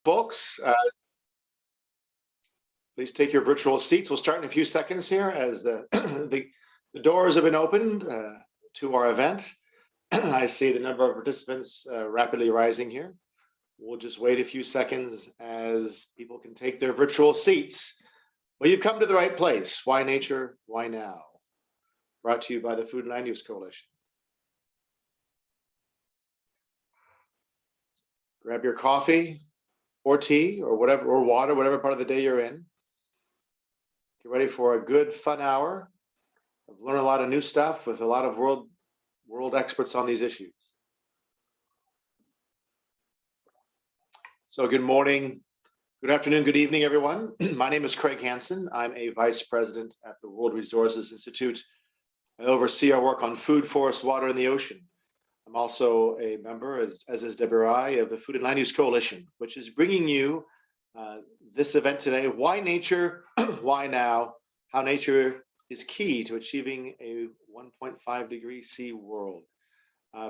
Folks, please take your virtual seats. We'll start in a few seconds here as the the doors have been opened to our event. I see the number of participants rapidly rising here. We'll just wait a few seconds as people can take their virtual seats. Well, you've come to the right place. Why nature? Why now? Brought to you by the Food and Land Use Coalition. Grab your coffee or tea or whatever, or water, whatever part of the day you're in. Get ready for a good, fun hour. I've learned a lot of new stuff with a lot of world experts on these issues. So good morning, good afternoon, good evening, everyone. My name is Craig Hansen. I'm a vice president at the World Resources Institute. I oversee our work on food, forest, water, and the ocean. I'm also a member, as is Deborah, of the Food and Land Use Coalition, which is bringing you this event today. Why nature? Why now? How nature is key to achieving a 1.5 degree C world.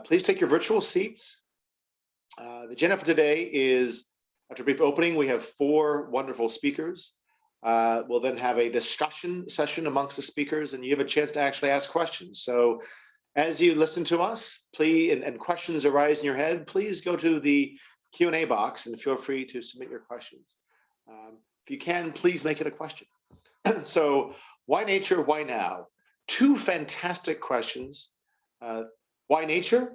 Please take your virtual seats. The agenda for today is, after a brief opening, we have 4 wonderful speakers. We'll then have a discussion session amongst the speakers, and you have a chance to actually ask questions. So as you listen to us, please, and questions arise in your head, please go to the Q&A box and feel free to submit your questions. If you can, please make it a question. So why nature, why now? 2 fantastic questions. Why nature?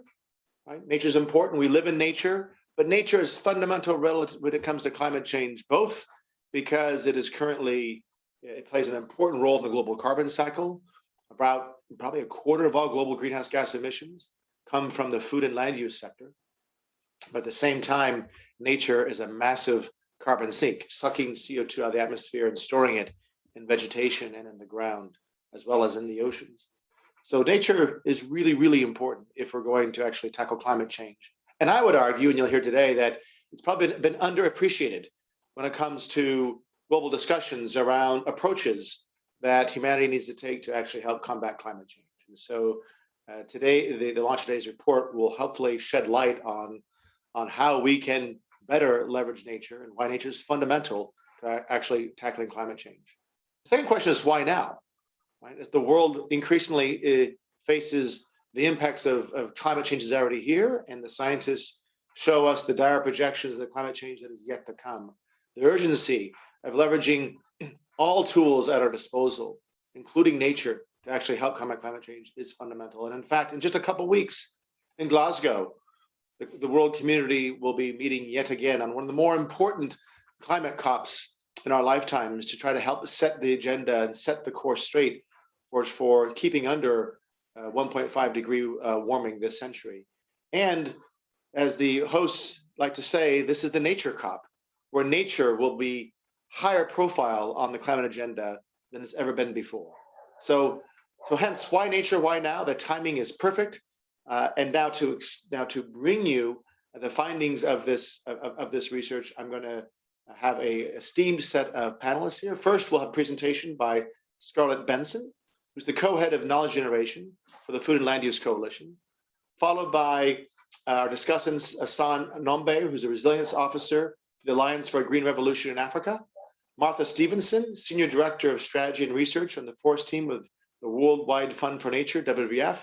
Right? Nature is important. We live in nature, but nature is fundamental relative when it comes to climate change, both because it plays an important role in the global carbon cycle. About probably a quarter of all global greenhouse gas emissions come from the food and land use sector. But at the same time, nature is a massive carbon sink, sucking CO2 out of the atmosphere and storing it in vegetation and in the ground, as well as in the oceans. So nature is really, really important if we're going to actually tackle climate change. And I would argue, and you'll hear today, that it's probably been underappreciated when it comes to global discussions around approaches that humanity needs to take to actually help combat climate change. And so today, the launch of today's report will hopefully shed light on how we can better leverage nature and why nature is fundamental to actually tackling climate change. The second question is why now? Right? As the world increasingly faces the impacts of climate change is already here, and the scientists show us the dire projections of the climate change that is yet to come. The urgency of leveraging all tools at our disposal, including nature, to actually help combat climate change is fundamental. And in fact, in just a couple of weeks in Glasgow, the world community will be meeting yet again on one of the more important climate COPs in our lifetimes to try to help set the agenda and set the course straight for keeping under 1.5 degree warming this century. And as the hosts like to say, this is the nature COP, where nature will be higher profile on the climate agenda than it's ever been before. So hence, why nature, why now? The timing is perfect. And now to bring you the findings of this research, I'm going to have a esteemed set of panelists here. First, we'll have a presentation by Scarlett Benson, who's the co-head of knowledge generation for the Food and Land Use Coalition, followed by our discussants, Hassan Nombe, who's a resilience officer for the Alliance for a Green Revolution in Africa, Martha Stevenson, Senior Director of Strategy and Research on the Forest Team with the Worldwide Fund for Nature, WWF,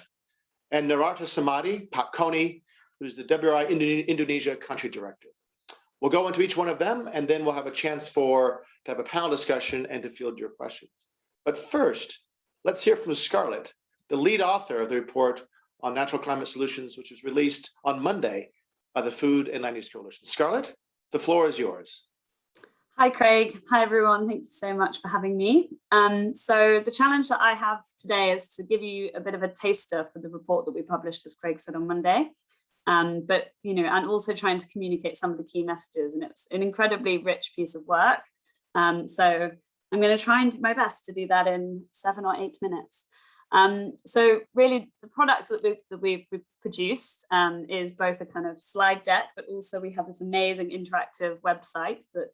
and Narata Samadi Pakoni, who's the WRI Indonesia Country Director. We'll go into each one of them, and then we'll have a chance to have a panel discussion and to field your questions. But first, let's hear from Scarlett, the lead author of the report on natural climate solutions, which was released on Monday by the Food and Land Use Coalition. Scarlett, the floor is yours. Hi, Craig. Hi, everyone. Thank you so much for having me. So the challenge that I have today is to give you a bit of a taster for the report that we published, as Craig said, on Monday. But, and also trying to communicate some of the key messages. And it's an incredibly rich piece of work. So I'm going to try and do my best to do that in 7 or 8 minutes. So really the product that we've produced is both a kind of slide deck, but also we have this amazing interactive website that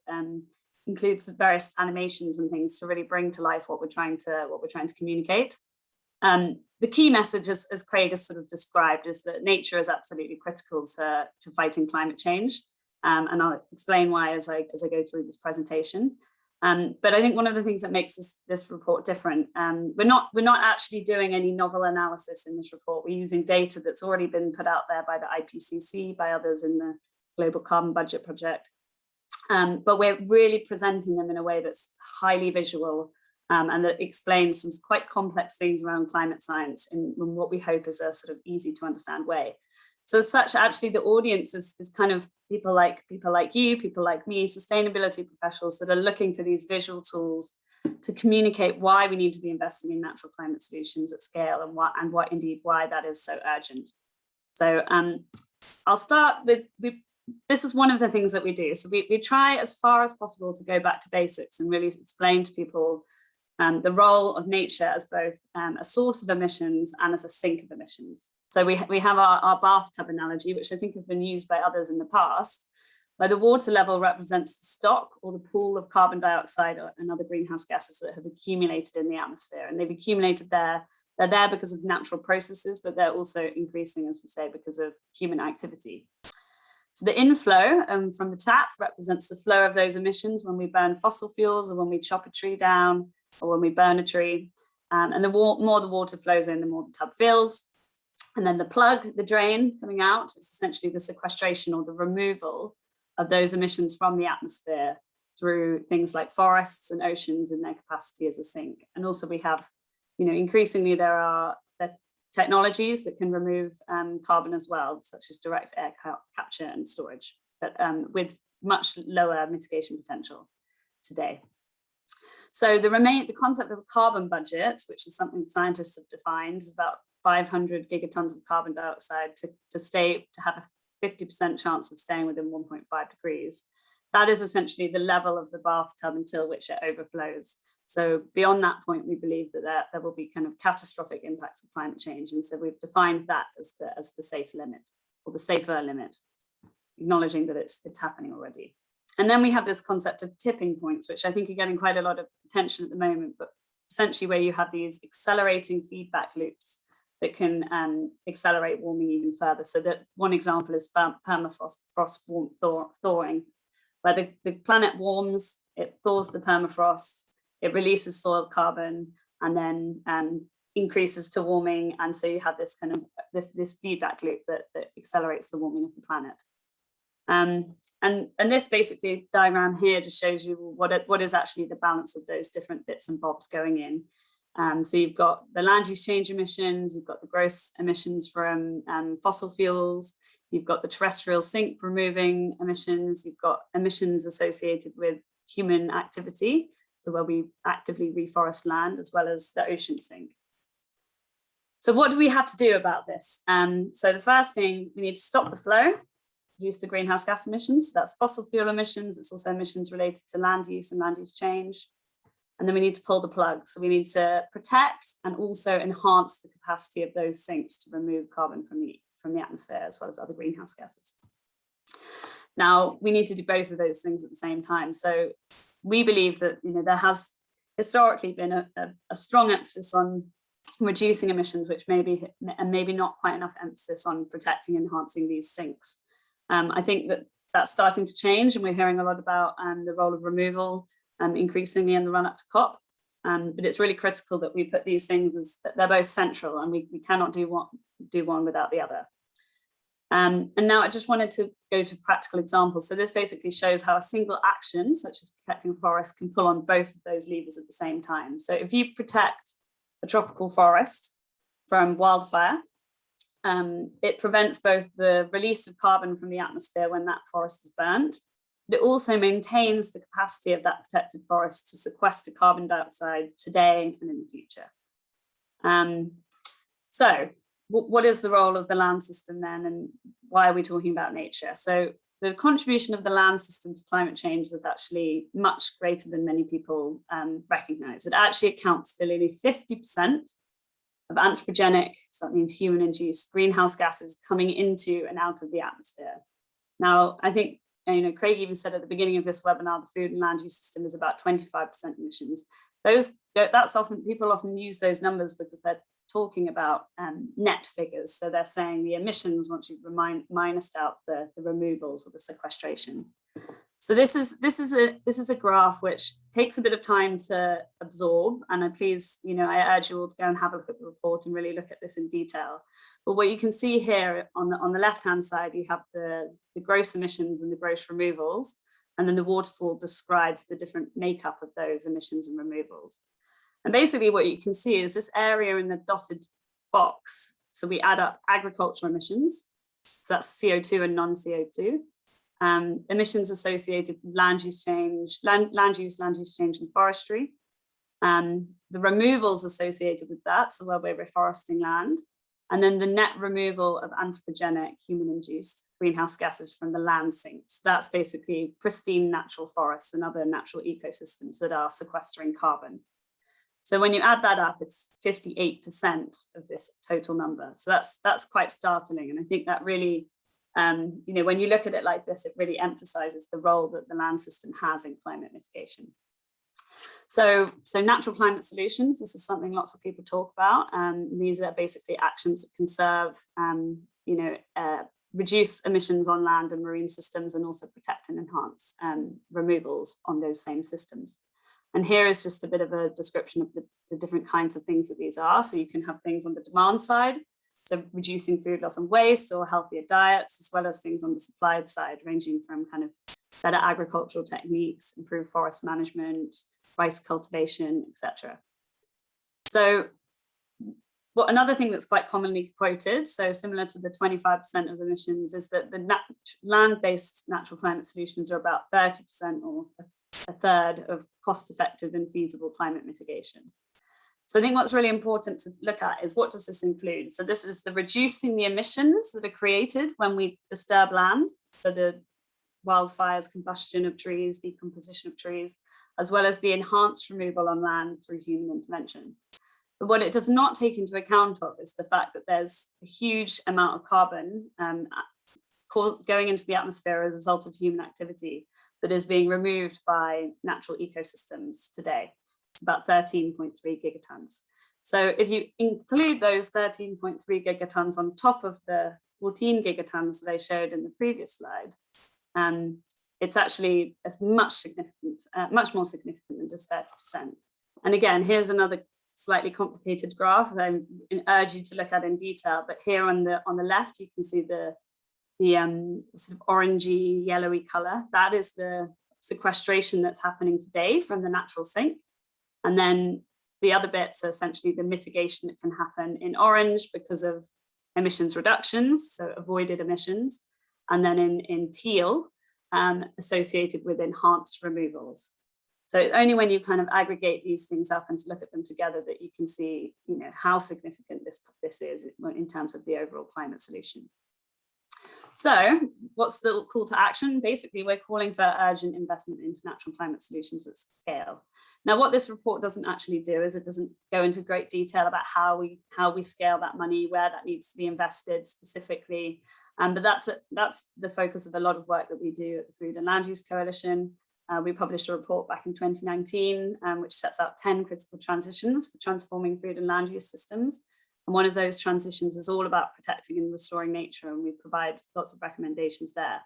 includes various animations and things to really bring to life what we're trying to communicate. The key message, as Craig has sort of described, is that nature is absolutely critical to fighting climate change. And I'll explain why as I go through this presentation. But I think one of the things that makes this report different, we're not actually doing any novel analysis in this report. We're using data that's already been put out there by the IPCC, by others in the Global Carbon Budget Project. But we're really presenting them in a way that's highly visual and that explains some quite complex things around climate science in what we hope is a sort of easy to understand way. So as such, actually, the audience is kind of people like you, people like me, sustainability professionals that are looking for these visual tools to communicate why we need to be investing in natural climate solutions at scale and why that is so urgent. So I'll start with, this is one of the things that we do. So we try as far as possible to go back to basics and really explain to people the role of nature as both a source of emissions and as a sink of emissions. So we have our bathtub analogy, which I think has been used by others in the past, where the water level represents the stock or the pool of carbon dioxide and other greenhouse gases that have accumulated in the atmosphere. And they've accumulated there. They're there because of natural processes, but they're also increasing, as we say, because of human activity. So the inflow from the tap represents the flow of those emissions when we burn fossil fuels or when we chop a tree down or when we burn a tree. And the more the water flows in, the more the tub fills. And then the plug, the drain coming out, is essentially the sequestration or the removal of those emissions from the atmosphere through things like forests and oceans in their capacity as a sink. And also we have, increasingly there are technologies that can remove carbon as well, such as direct air capture and storage, but with much lower mitigation potential today. So the concept of a carbon budget, which is something scientists have defined, is about 500 gigatons of carbon dioxide to have a 50% chance of staying within 1.5 degrees. That is essentially the level of the bathtub until which it overflows. So beyond that point, we believe that there will be kind of catastrophic impacts of climate change. And so we've defined that as the safe limit, or the safer limit, acknowledging that it's happening already. And then we have this concept of tipping points, which I think are getting quite a lot of attention at the moment, but essentially where you have these accelerating feedback loops that can accelerate warming even further. So that one example is permafrost thawing, where the planet warms, it thaws the permafrost, it releases soil carbon, and then increases to warming. And so you have this kind of this feedback loop that accelerates the warming of the planet. And this basically diagram here just shows you what is actually the balance of those different bits and bobs going in. So you've got the land use change emissions, you've got the gross emissions from fossil fuels, you've got the terrestrial sink removing emissions, you've got emissions associated with human activity, so where we actively reforest land, as well as the ocean sink. So what do we have to do about this? So the first thing, we need to stop the flow, reduce the greenhouse gas emissions. That's fossil fuel emissions. It's also emissions related to land use and land use change. And then we need to pull the plug. So we need to protect and also enhance the capacity of those sinks to remove carbon from the atmosphere, as well as other greenhouse gases. Now, we need to do both of those things at the same time. So we believe that there has historically been a strong emphasis on reducing emissions, which maybe not quite enough emphasis on protecting and enhancing these sinks. I think that that's starting to change, and we're hearing a lot about the role of removal increasingly in the run up to COP. But it's really critical that we put these things as that they're both central, and we cannot do one without the other. And now I just wanted to go to practical examples. So this basically shows how a single action, such as protecting forests, can pull on both of those levers at the same time. So if you protect a tropical forest from wildfire, it prevents both the release of carbon from the atmosphere when that forest is burnt, but it also maintains the capacity of that protected forest to sequester carbon dioxide today and in the future. So what is the role of the land system then, and why are we talking about nature? So the contribution of the land system to climate change is actually much greater than many people recognize. It actually accounts for nearly 50% of anthropogenic, so that means human-induced greenhouse gases coming into and out of the atmosphere. Now, I think, Craig even said at the beginning of this webinar, the food and land use system is about 25% emissions. That's often, people often use those numbers because talking about net figures. So they're saying the emissions once you've minused out the removals or the sequestration. So this is a graph which takes a bit of time to absorb, and I urge you all to go and have a look at the report and really look at this in detail. But what you can see here on the left-hand side, you have the gross emissions and the gross removals, and then the waterfall describes the different makeup of those emissions and removals. And basically what you can see is this area in the dotted box. So we add up agricultural emissions, so that's CO2 and non-CO2. Emissions associated with land use, land use change and forestry. The removals associated with that, so where we're reforesting land, and then the net removal of anthropogenic human-induced greenhouse gases from the land sinks. That's basically pristine natural forests and other natural ecosystems that are sequestering carbon. So when you add that up, it's 58% of this total number. So that's quite startling, and I think that really, when you look at it like this, it really emphasizes the role that the land system has in climate mitigation. So natural climate solutions, this is something lots of people talk about. These are basically actions that conserve, reduce emissions on land and marine systems, and also protect and enhance removals on those same systems. And here is just a bit of a description of the different kinds of things that these are. So you can have things on the demand side, so reducing food loss and waste or healthier diets, as well as things on the supply side, ranging from kind of better agricultural techniques, improved forest management, rice cultivation, etc. So another thing that's quite commonly quoted, so similar to the 25% of emissions, is that the land-based natural climate solutions are about 30% or a third of cost-effective and feasible climate mitigation. So I think what's really important to look at is, what does this include? So this is the reducing the emissions that are created when we disturb land, so the wildfires, combustion of trees, decomposition of trees, as well as the enhanced removal on land through human intervention. But what it does not take into account of is the fact that there's a huge amount of carbon going into the atmosphere as a result of human activity that is being removed by natural ecosystems today. It's about 13.3 gigatons. So if you include those 13.3 gigatons on top of the 14 gigatons that I showed in the previous slide, it's actually much more significant than just 30%. And again, here's another slightly complicated graph that I urge you to look at in detail. But here on the left, you can see the sort of orangey, yellowy color. That is the sequestration that's happening today from the natural sink. And then the other bits are essentially the mitigation that can happen in orange because of emissions reductions, so avoided emissions, and then in teal, associated with enhanced removals. So it's only when you kind of aggregate these things up and to look at them together that you can see, how significant this is in terms of the overall climate solution. So what's the call to action? Basically, we're calling for urgent investment into natural climate solutions at scale. Now, what this report doesn't actually do is it doesn't go into great detail about how we scale that money, where that needs to be invested specifically. But that's the focus of a lot of work that we do at the Food and Land Use Coalition. We published a report back in 2019, which sets out 10 critical transitions for transforming food and land use systems. And one of those transitions is all about protecting and restoring nature, and we provide lots of recommendations there.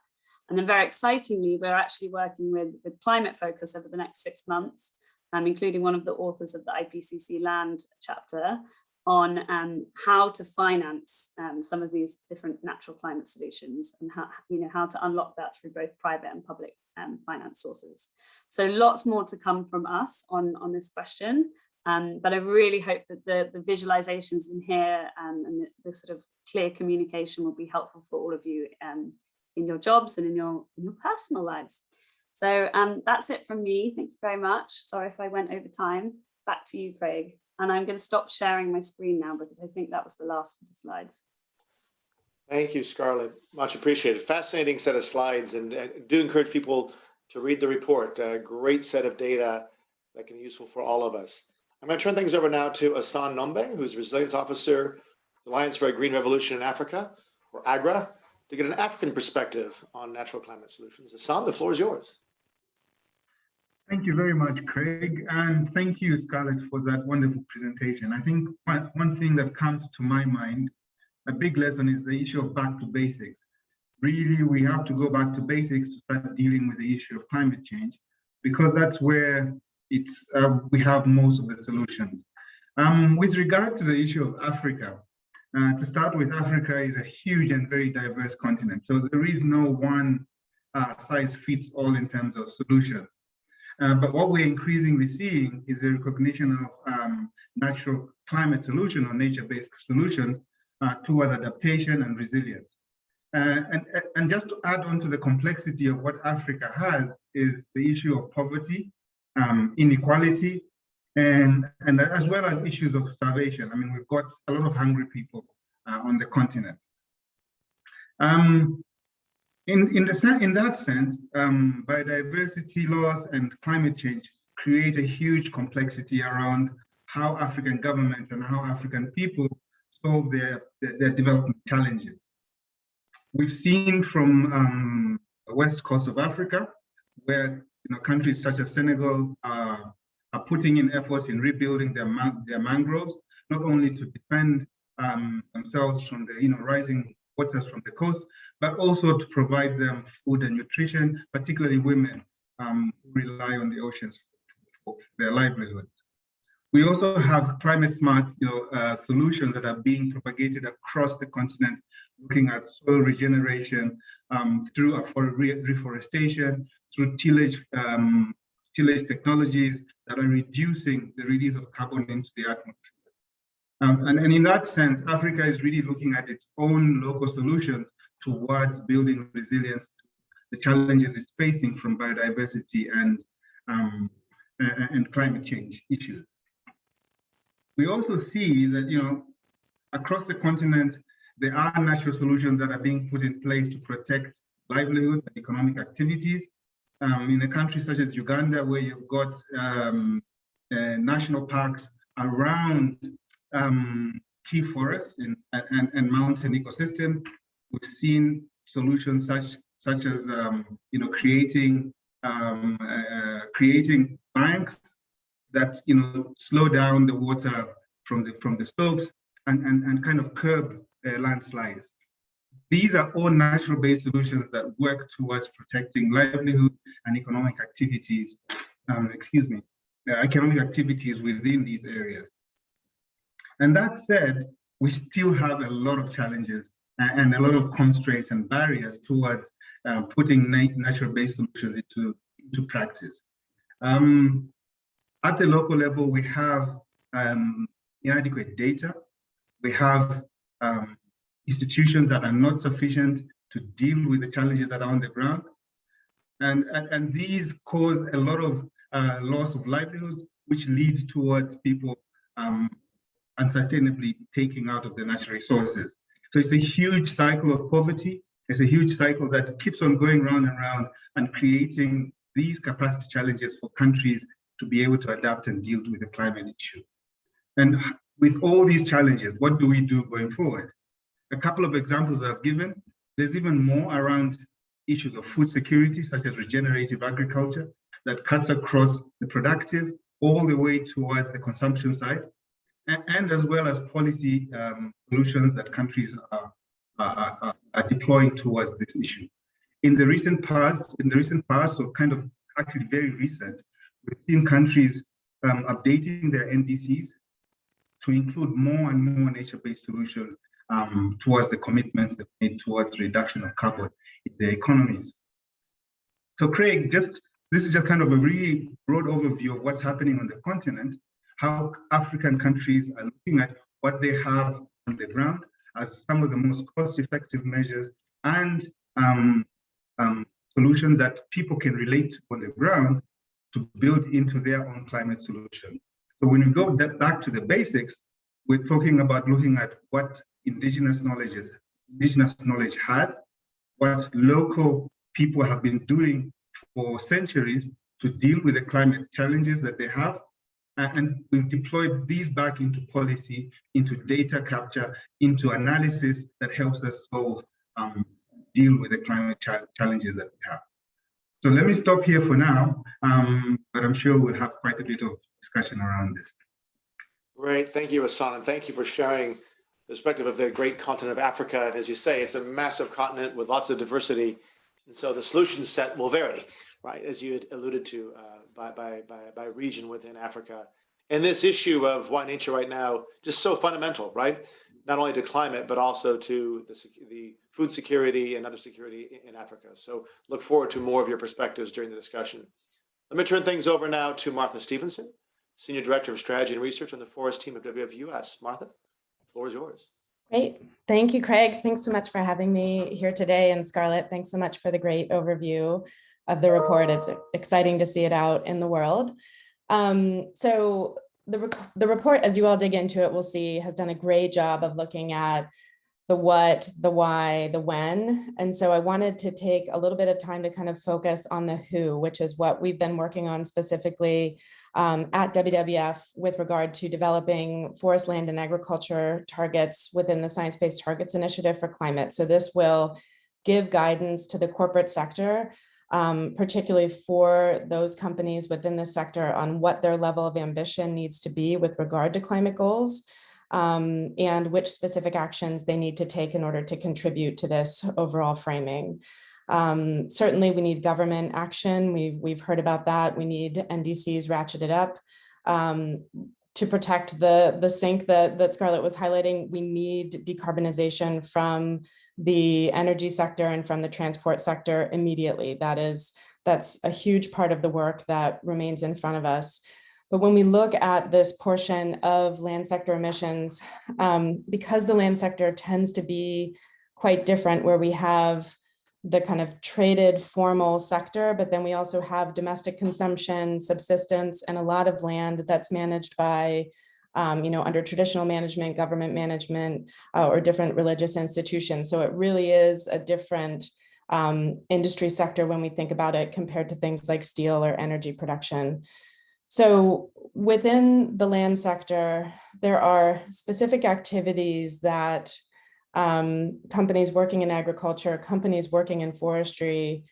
And then very excitingly, we're actually working with Climate Focus over the next 6 months, including one of the authors of the IPCC land chapter on how to finance some of these different natural climate solutions, and how to unlock that through both private and public finance sources. So lots more to come from us on this question. But I really hope that the visualizations in here and the sort of clear communication will be helpful for all of you in your jobs and in your personal lives. So that's it from me. Thank you very much. Sorry if I went over time. Back to you, Craig. And I'm going to stop sharing my screen now because I think that was the last of the slides. Thank you, Scarlett. Much appreciated. Fascinating set of slides, and do encourage people to read the report. A great set of data that can be useful for all of us. I'm going to turn things over now to Asan Nombe, who's Resilience Officer, Alliance for a Green Revolution in Africa, or AGRA, to get an African perspective on natural climate solutions. Asan, the floor is yours. Thank you very much, Craig, and thank you, Scarlett, for that wonderful presentation. I think one thing that comes to my mind, a big lesson, is the issue of back to basics. Really, we have to go back to basics to start dealing with the issue of climate change, because that's where we have most of the solutions. With regard to the issue of Africa, to start with, Africa is a huge and very diverse continent. So there is no one size fits all in terms of solutions. But what we're increasingly seeing is the recognition of natural climate solution or nature-based solutions towards adaptation and resilience. And just to add on to the complexity of what Africa has is the issue of poverty, inequality, and as well as issues of starvation. I mean, we've got a lot of hungry people on the continent. In that sense, biodiversity loss and climate change create a huge complexity around how African governments and how African people solve their development challenges. We've seen from the west coast of Africa, where countries such as Senegal are putting in efforts in rebuilding their mangroves, not only to defend themselves from the rising waters from the coast, but also to provide them food and nutrition, particularly women who rely on the oceans for their livelihood. We also have climate smart solutions that are being propagated across the continent, looking at soil regeneration through reforestation, through tillage technologies that are reducing the release of carbon into the atmosphere. And in that sense, Africa is really looking at its own local solutions towards building resilience to the challenges it's facing from biodiversity and climate change issues. We also see that across the continent, there are natural solutions that are being put in place to protect livelihood and economic activities. In a country such as Uganda, where you've got national parks around key forests and mountain ecosystems, we've seen solutions such as creating banks that slow down the water from the slopes and kind of curb landslides. These are all natural-based solutions that work towards protecting livelihood and economic activities. Economic activities within these areas. And that said, we still have a lot of challenges and a lot of constraints and barriers towards putting natural-based solutions into practice. At the local level, we have inadequate data. We have institutions that are not sufficient to deal with the challenges that are on the ground. And these cause a lot of loss of livelihoods, which leads towards people unsustainably taking out of the natural resources. So it's a huge cycle of poverty. It's a huge cycle that keeps on going round and round and creating these capacity challenges for countries to be able to adapt and deal with the climate issue. And with all these challenges, what do we do going forward? A couple of examples I've given. There's even more around issues of food security, such as regenerative agriculture, that cuts across the productive all the way towards the consumption side, and as well as policy solutions that countries are deploying towards this issue. In the recent past, or kind of actually very recent, we've seen countries updating their NDCs to include more and more nature-based solutions towards the commitments they've made towards reduction of carbon in their economies. So Craig, this is just kind of a really broad overview of what's happening on the continent, how African countries are looking at what they have on the ground as some of the most cost-effective measures and solutions that people can relate to on the ground to build into their own climate solution. So when we go back to the basics, we're talking about looking at what indigenous knowledge has, what local people have been doing for centuries to deal with the climate challenges that they have, and we've deployed these back into policy, into data capture, into analysis that helps us deal with the climate challenges that we have. So let me stop here for now, but I'm sure we'll have quite a bit of discussion around this. Great, thank you, Hassan, and thank you for sharing the perspective of the great continent of Africa. And as you say, it's a massive continent with lots of diversity, and so the solution set will vary, right, as you had alluded to, by region within Africa. And this issue of why nature right now just so fundamental, right? Not only to climate, but also to the food security and other security in Africa. So look forward to more of your perspectives during the discussion. Let me turn things over now to Martha Stevenson, Senior Director of Strategy and Research on the Forest Team of WWF-US. Martha, the floor is yours. Great. Thank you, Craig. Thanks so much for having me here today. And Scarlett, thanks so much for the great overview of the report. It's exciting to see it out in the world. So the report, as you all dig into it, we'll see, has done a great job of looking at the what, the why, the when. And so I wanted to take a little bit of time to kind of focus on the who, which is what we've been working on specifically at WWF with regard to developing forest, land, and agriculture targets within the Science-Based Targets Initiative for Climate. So this will give guidance to the corporate sector, particularly for those companies within the sector on what their level of ambition needs to be with regard to climate goals, and which specific actions they need to take in order to contribute to this overall framing. Certainly we need government action. We've heard about that. We need NDCs ratcheted up. To protect the sink that Scarlett was highlighting, we need decarbonization from the energy sector and from the transport sector immediately. That's a huge part of the work that remains in front of us. But when we look at this portion of land sector emissions, because the land sector tends to be quite different, where we have the kind of traded formal sector, but then we also have domestic consumption, subsistence, and a lot of land that's managed by, under traditional management, government management, or different religious institutions. So it really is a different industry sector when we think about it compared to things like steel or energy production. So within the land sector, there are specific activities that companies working in agriculture, companies working in forestry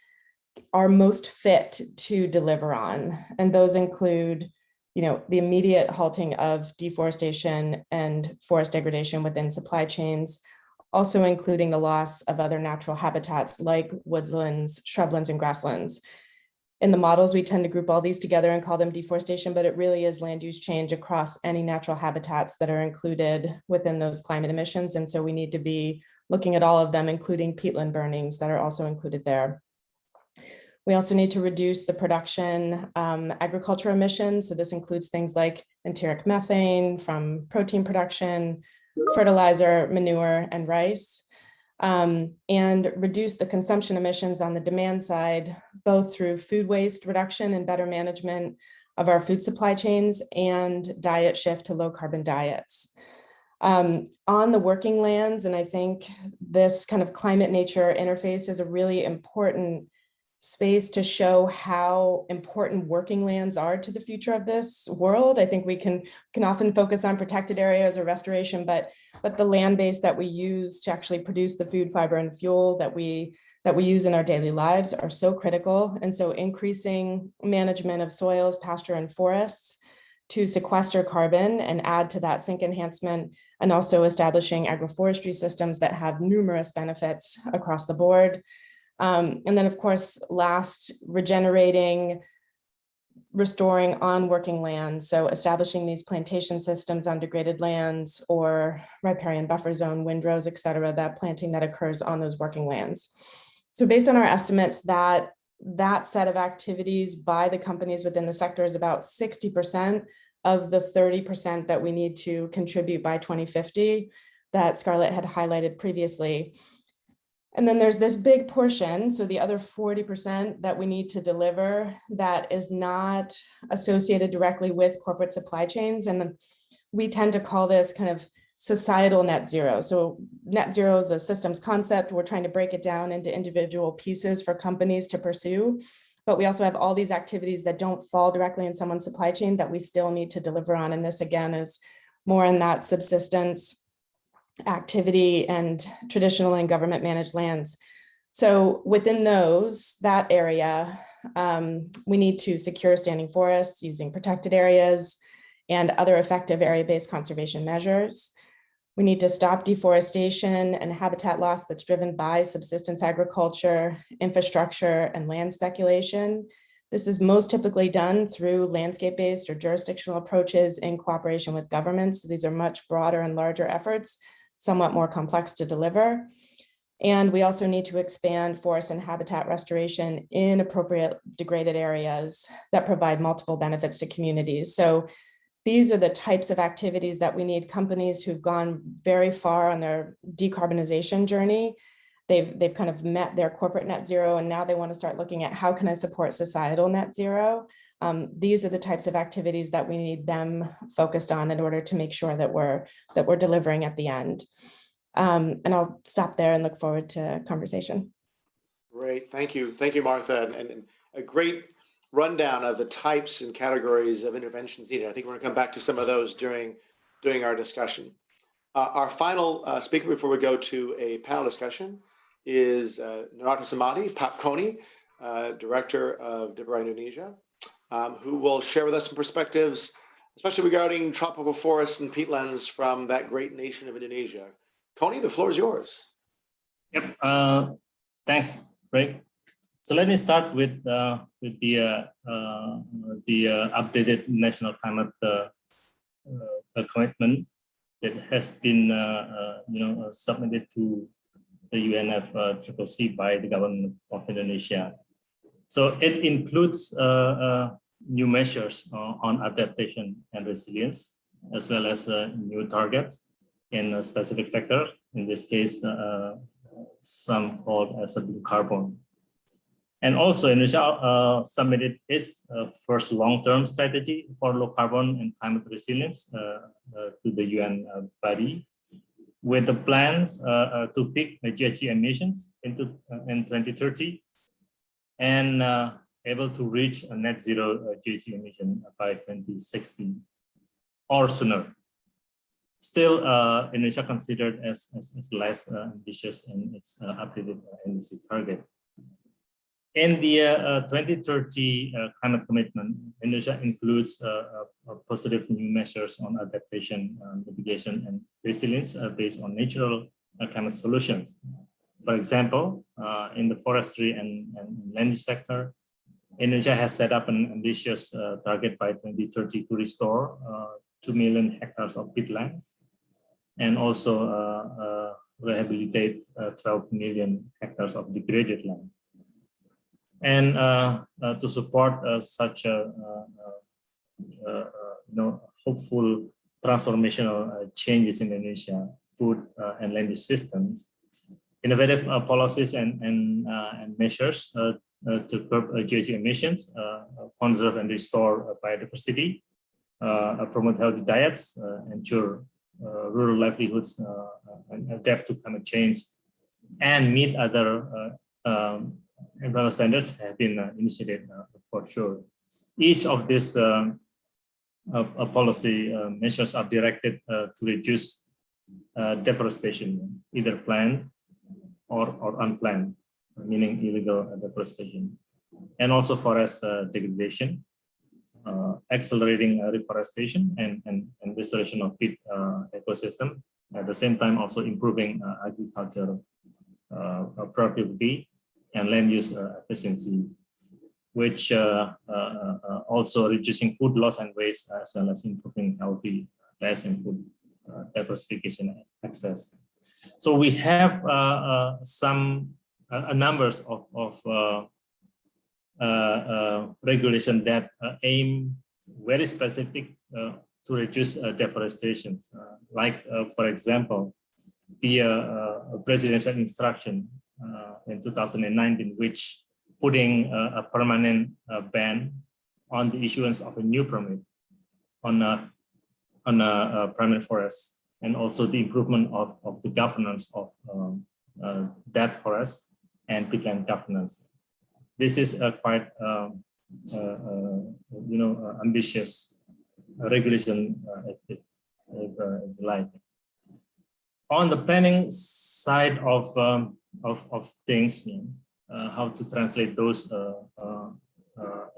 are most fit to deliver on. And those include, the immediate halting of deforestation and forest degradation within supply chains, also including the loss of other natural habitats like woodlands, shrublands, and grasslands. In the models, we tend to group all these together and call them deforestation, but it really is land use change across any natural habitats that are included within those climate emissions. And so we need to be looking at all of them, including peatland burnings that are also included there. We also need to reduce the production agriculture emissions. So this includes things like enteric methane from protein production, fertilizer, manure, and rice. And reduce the consumption emissions on the demand side, both through food waste reduction and better management of our food supply chains and diet shift to low carbon diets. On the working lands, and I think this kind of climate nature interface is a really important space to show how important working lands are to the future of this world. I think we can often focus on protected areas or restoration, but the land base that we use to actually produce the food, fiber, and fuel that we use in our daily lives are so critical. And so increasing management of soils, pasture, and forests to sequester carbon and add to that sink enhancement, and also establishing agroforestry systems that have numerous benefits across the board. And then, of course, last, regenerating, restoring on working land. So establishing these plantation systems on degraded lands or riparian buffer zone, windrows, et cetera, that planting that occurs on those working lands. So based on our estimates, that set of activities by the companies within the sector is about 60% of the 30% that we need to contribute by 2050 that Scarlett had highlighted previously. And then there's this big portion, so the other 40% that we need to deliver that is not associated directly with corporate supply chains. And we tend to call this kind of societal net zero. So net zero is a systems concept. We're trying to break it down into individual pieces for companies to pursue. But we also have all these activities that don't fall directly in someone's supply chain that we still need to deliver on. And this, again, is more in that subsistence activity and traditional and government managed lands. So within that area, We need to secure standing forests using protected areas and other effective area-based conservation measures. We need to stop deforestation and habitat loss that's driven by subsistence agriculture, infrastructure, and land speculation. This is most typically done through landscape-based or jurisdictional approaches in cooperation with governments. So these are much broader and larger efforts, somewhat more complex to deliver. And we also need to expand forest and habitat restoration in appropriate degraded areas that provide multiple benefits to communities. So these are the types of activities that we need companies who've gone very far on their decarbonization journey. They've kind of met their corporate net zero, and now they want to start looking at how can I support societal net zero. These are the types of activities that we need them focused on in order to make sure that we're delivering at the end. And I'll stop there and look forward to conversation. Great, thank you, Martha, and a great rundown of the types and categories of interventions needed. I think we're going to come back to some of those during our discussion. Our final speaker before we go to a panel discussion is Narata Samadi Papkoni, Director of DBRI Indonesia, who will share with us some perspectives, especially regarding tropical forests and peatlands from that great nation of Indonesia. Kony, the floor is yours. Yep. Thanks, Craig. So let me start with the updated national climate commitment that has been submitted to the UNFCCC by the government of Indonesia. So it includes new measures on adaptation and resilience, as well as new targets in a specific sector. In this case, some called as a blue carbon. And also, Indonesia submitted its first long-term strategy for low carbon and climate resilience to the UN body, with the plans to peak GHG emissions in 2030 and able to reach a net zero GHG emission by 2060 or sooner. Still, Indonesia considered as less ambitious in its updated NDC target. In the 2030 climate commitment, Indonesia includes positive new measures on adaptation, mitigation, and resilience based on natural climate solutions. For example, in the forestry and land use sector, Indonesia has set up an ambitious target by 2030 to restore 2 million hectares of peatlands and also rehabilitate 12 million hectares of degraded land. And to support such a hopeful transformational changes in Indonesia food and land use systems, innovative policies and measures to curb GHG emissions, conserve and restore biodiversity, promote healthy diets, ensure rural livelihoods, and adapt to climate change, and meet other environmental standards have been initiated for sure. Each of these policy measures are directed to reduce deforestation, either planned or unplanned, meaning illegal deforestation, and also forest degradation, accelerating reforestation and restoration of peat ecosystem. At the same time, also improving agriculture productivity and land use efficiency, which also reducing food loss and waste, as well as improving healthy lands and food diversification and access. So we have numbers of regulation that aim very specific to reduce deforestation. Like, for example, the presidential instruction in 2019, which putting a permanent ban on the issuance of a new permit on a permanent forest, and also the improvement of the governance of that forest and peatland governance. This is a quite ambitious regulation, if like. On the planning side of things, how to translate those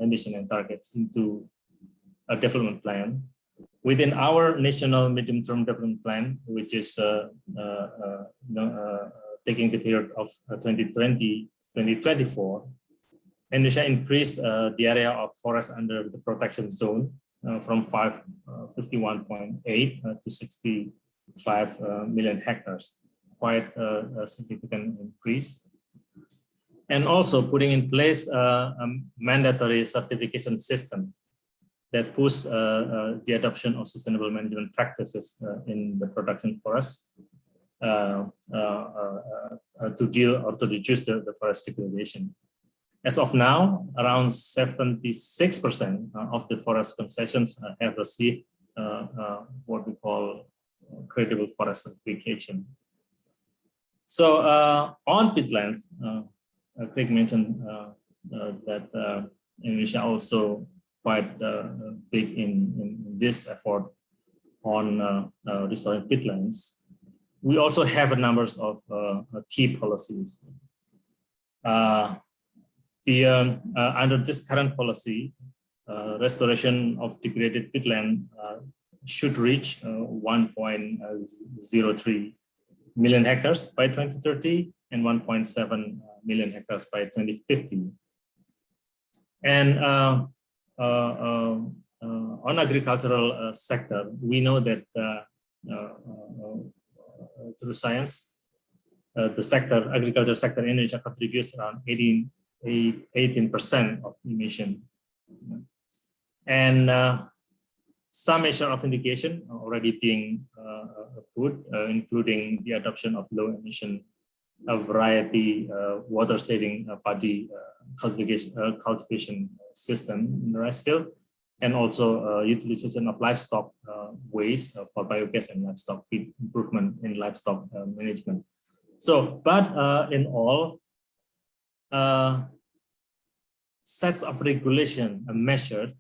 ambition and targets into a development plan. Within our national medium-term development plan, which is taking the period of 2020-2024, Indonesia increased the area of forest under the protection zone from 51.8 to 65 million hectares, quite a significant increase. And also putting in place a mandatory certification system that push the adoption of sustainable management practices in the production forest to deal or to reduce the forest degradation. As of now, around 76% of the forest concessions have received what we call credible forest certification. So on peatlands, Craig mentioned that Indonesia also quite big in this effort on restoring peatlands. We also have a number of key policies. Under this current policy, restoration of degraded peatland should reach 1.03 million hectares by 2030 and 1.7 million hectares by 2050. And on agricultural sector, we know that through science, the agricultural sector in Indonesia contributes around 18% of emission. And some measure of mitigation are already being put, including the adoption of low emission variety water saving paddy cultivation system in the rice field, and also utilization of livestock waste for biogas and livestock feed improvement in livestock management. So, but in all, sets of regulation and measures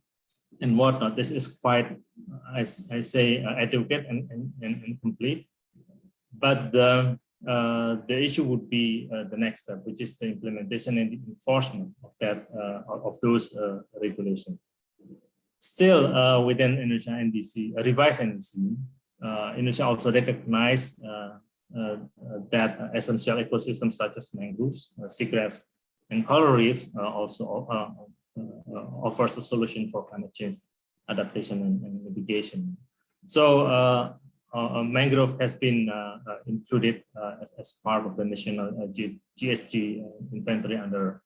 and whatnot, this is quite, I say, adequate and complete. But the issue would be the next step, which is the implementation and the enforcement of that of those regulations. Still, within Indonesia NDC, revised NDC, Indonesia also recognized that essential ecosystems such as mangroves, seagrass, and coral reefs also offers a solution for climate change adaptation and mitigation. So mangrove has been included as part of the national GSG inventory under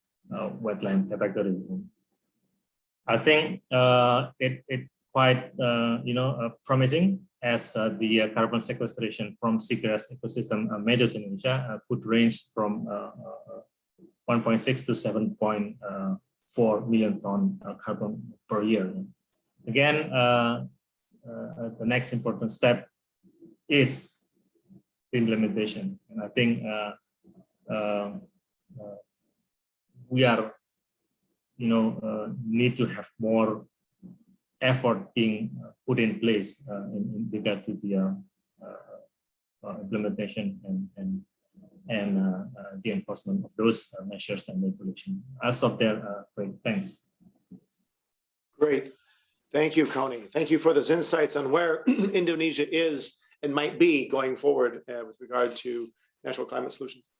wetland category. I think it quite promising, as the carbon sequestration from seagrass ecosystem measures in Indonesia could range from 1.6 to 7.4 million ton carbon per year. Again, the next important step is the implementation, and I think we are, need to have more effort being put in place in regard to the implementation and the enforcement of those measures and regulations. I'll stop there. Great, thanks. Great, thank you, Connie. Thank you for those insights on where Indonesia is and might be going forward with regard to natural climate solutions.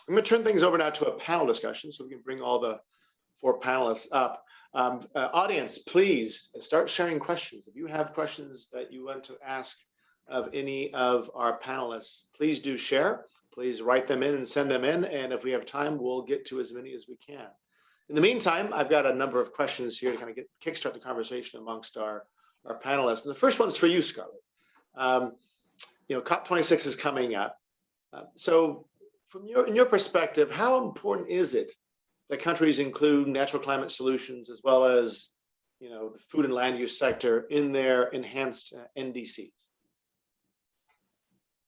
I'm going to turn things over now to a panel discussion, so we can bring all the 4 panelists up. Audience, please start sharing questions. If you have questions that you want to ask of any of our panelists, please do share. Please write them in and send them in. And if we have time, we'll get to as many as we can. In the meantime, I've got a number of questions here to kind of kickstart the conversation amongst our panelists. And the first one's for you, Scarlett. COP26 is coming up. So from in your perspective, how important is it that countries include natural climate solutions as well as, the food and land use sector in their enhanced NDCs?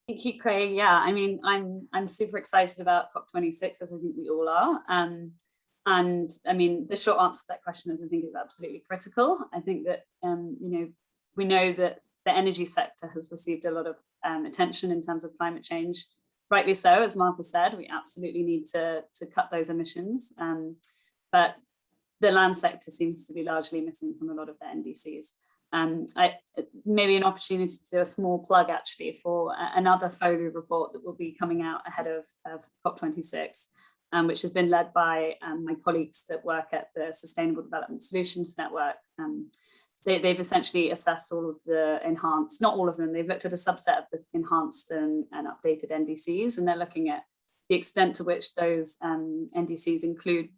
Thank you, Craig. Yeah, I mean, I'm super excited about COP26, as I think we all are. And I mean, the short answer to that question is I think it's absolutely critical. I think that, we know that the energy sector has received a lot of attention in terms of climate change. Rightly so, as Martha said, we absolutely need to cut those emissions. But the land sector seems to be largely missing from a lot of the NDCs. Maybe an opportunity to do a small plug actually for another FOLU report that will be coming out ahead of COP26, which has been led by my colleagues that work at the Sustainable Development Solutions Network. They've essentially assessed all of the enhanced, not all of them, they've looked at a subset of the enhanced and updated NDCs, and they're looking at the extent to which those NDCs include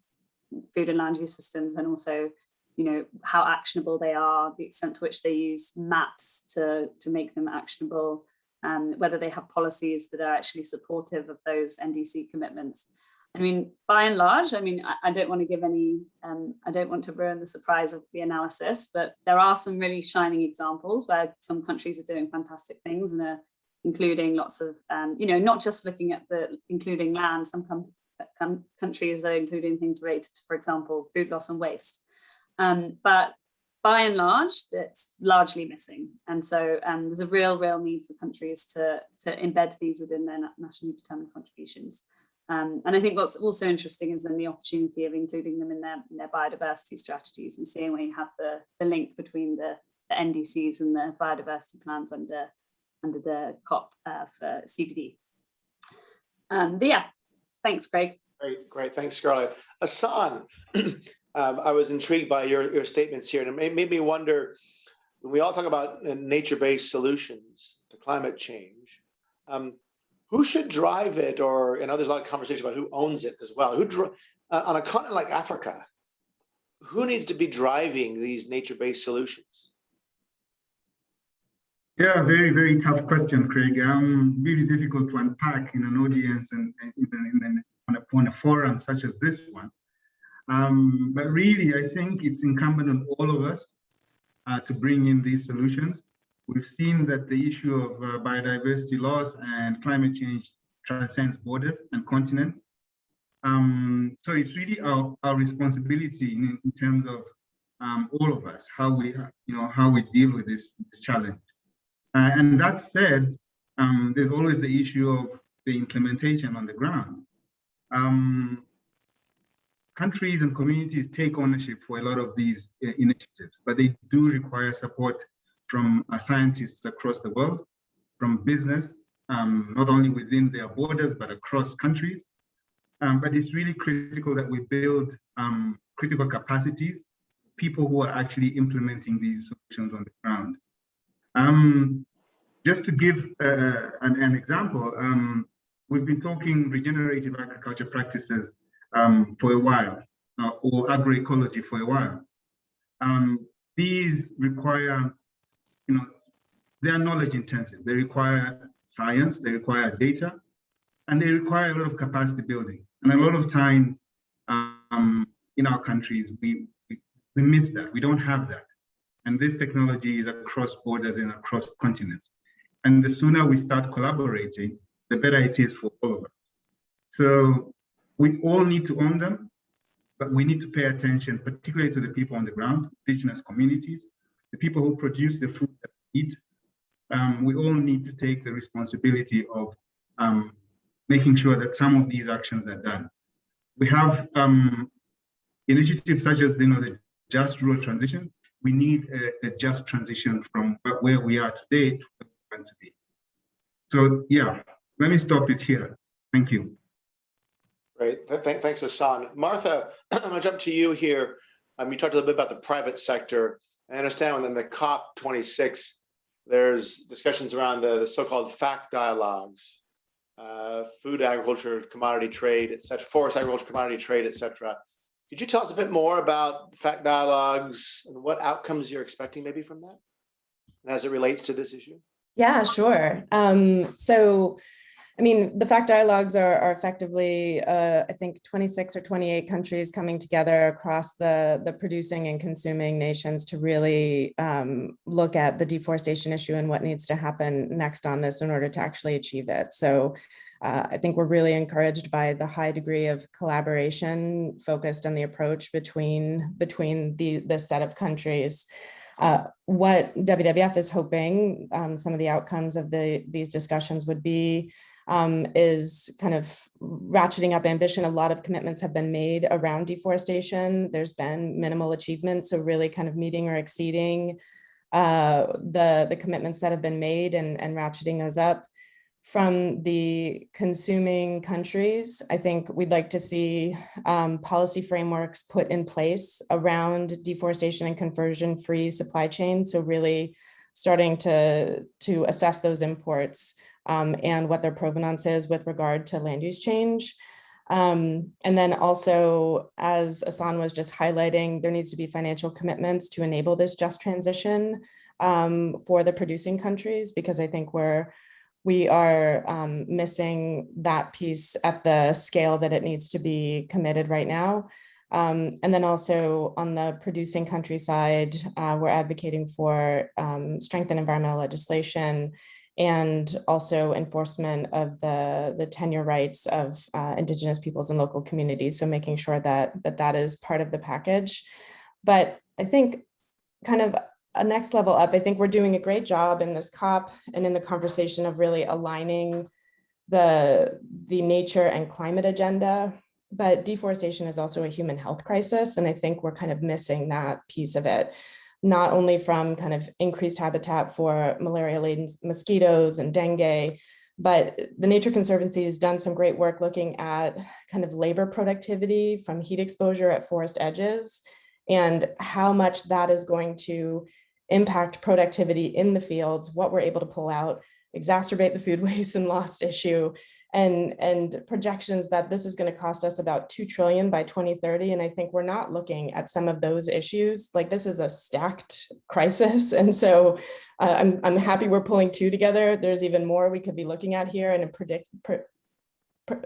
food and land use systems, and also, you know, how actionable they are, the extent to which they use maps to make them actionable, and whether they have policies that are actually supportive of those NDC commitments. I mean, by and large, I mean, I don't want to give any, I don't want to ruin the surprise of the analysis, but there are some really shining examples where some countries are doing fantastic things and are including lots of, you know, not just looking at the including land, some countries are including things related to, for example, food loss and waste. But by and large, it's largely missing. And so there's a real need for countries to embed these within their nationally determined contributions. And I think what's also interesting is then the opportunity of including them in their biodiversity strategies, and seeing where you have the link between the NDCs and the biodiversity plans under the COP for CBD. But yeah, thanks, Craig. Great. Thanks, Scarlett. Hassan, I was intrigued by your statements here, and it made me wonder, when we all talk about nature-based solutions to climate change, who should drive it? Or, you know, there's a lot of conversation about who owns it as well. On a continent like Africa, who needs to be driving these nature-based solutions? Yeah, very, very tough question, Craig. Really difficult to unpack in an audience and even on a forum such as this one. But really, I think it's incumbent on all of us to bring in these solutions. We've seen that the issue of biodiversity loss and climate change transcends borders and continents. So it's really our responsibility in terms of all of us, how we deal with this challenge. And that said, there's always the issue of the implementation on the ground. Countries and communities take ownership for a lot of these initiatives, but they do require support from scientists across the world, from business, not only within their borders, but across countries. But it's really critical that we build critical capacities, people who are actually implementing these solutions on the ground. Just to give an example, we've been talking regenerative agriculture practices for a while, or agroecology for a while. These require, they are knowledge intensive. They require science, they require data, and they require a lot of capacity building. And a lot of times in our countries, we miss that. We don't have that. And this technology is across borders and across continents. And the sooner we start collaborating, the better it is for all of us. So we all need to own them, but we need to pay attention, particularly to the people on the ground, indigenous communities, the people who produce the food that we eat. We all need to take the responsibility of making sure that some of these actions are done. We have initiatives such as the just rural transition. We need a just transition from where we are today to where we want to be. So yeah, let me stop it here. Thank you. Great, thanks, Hassan. Martha, I'm gonna jump to you here. You talked a little bit about the private sector. I understand within the COP26, there's discussions around the so-called FACT dialogues, food, agriculture, commodity trade, et cetera, forest, agriculture, commodity trade, et cetera. Could you tell us a bit more about FACT dialogues and what outcomes you're expecting maybe from that, and as it relates to this issue? Yeah, sure. So, I mean, the FACT dialogues are effectively, I think, 26 or 28 countries coming together across the producing and consuming nations to really look at the deforestation issue and what needs to happen next on this in order to actually achieve it. So I think we're really encouraged by the high degree of collaboration focused on the approach between this set of countries. What WWF is hoping some of the outcomes of these discussions would be is kind of ratcheting up ambition. A lot of commitments have been made around deforestation. There's been minimal achievement, so really kind of meeting or exceeding the commitments that have been made and ratcheting those up. From the consuming countries, I think we'd like to see policy frameworks put in place around deforestation and conversion-free supply chains. So really starting to assess those imports and what their provenance is with regard to land use change. And then also, as Asan was just highlighting, there needs to be financial commitments to enable this just transition for the producing countries, because I think we are missing that piece at the scale that it needs to be committed right now. And then also on the producing country side, we're advocating for strengthened environmental legislation and also enforcement of the tenure rights of Indigenous peoples and local communities. So making sure that is part of the package. But I think kind of a next level up, I think we're doing a great job in this COP and in the conversation of really aligning the nature and climate agenda. But deforestation is also a human health crisis. And I think we're kind of missing that piece of it, not only from kind of increased habitat for malaria-laden mosquitoes and dengue, but the Nature Conservancy has done some great work looking at kind of labor productivity from heat exposure at forest edges and how much that is going to impact productivity in the fields, what we're able to pull out, exacerbate the food waste and loss issue, and projections that this is going to cost us about $2 trillion by 2030. And I think we're not looking at some of those issues. Like, this is a stacked crisis. And so I'm happy we're pulling two together. There's even more we could be looking at here, and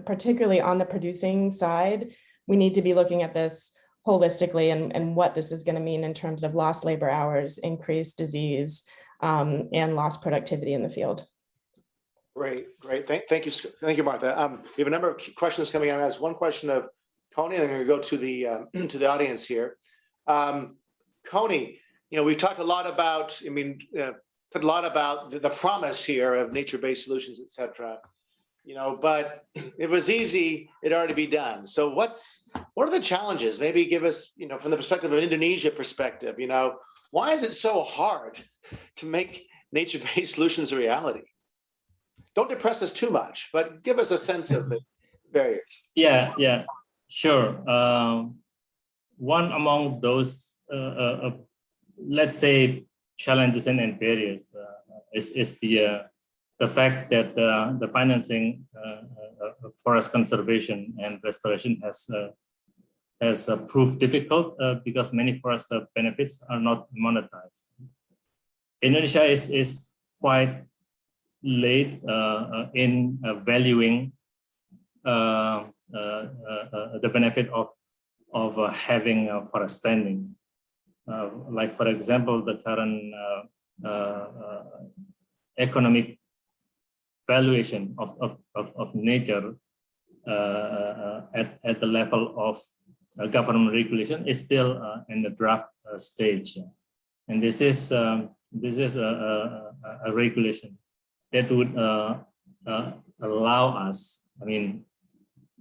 particularly on the producing side, we need to be looking at this holistically and what this is going to mean in terms of lost labor hours, increased disease, and lost productivity in the field. Great. Thank you, Martha. We have a number of questions coming out. I have one question of Coney, and I'm going to go to the audience here. Coney, we've talked a lot about, the promise here of nature-based solutions, et cetera. But if it was easy, it'd already be done. So what are the challenges? Maybe give us, from the perspective of Indonesia perspective, why is it so hard to make nature-based solutions a reality? Don't depress us too much, but give us a sense of the barriers. Yeah, sure. One among those, let's say, challenges and barriers is the fact that the financing forest conservation and restoration has proved difficult because many forest benefits are not monetized. Indonesia is quite late in valuing the benefit of having forest standing. Like, for example, the current economic valuation of nature at the level of government regulation is still in the draft stage, and this is a regulation that would allow us,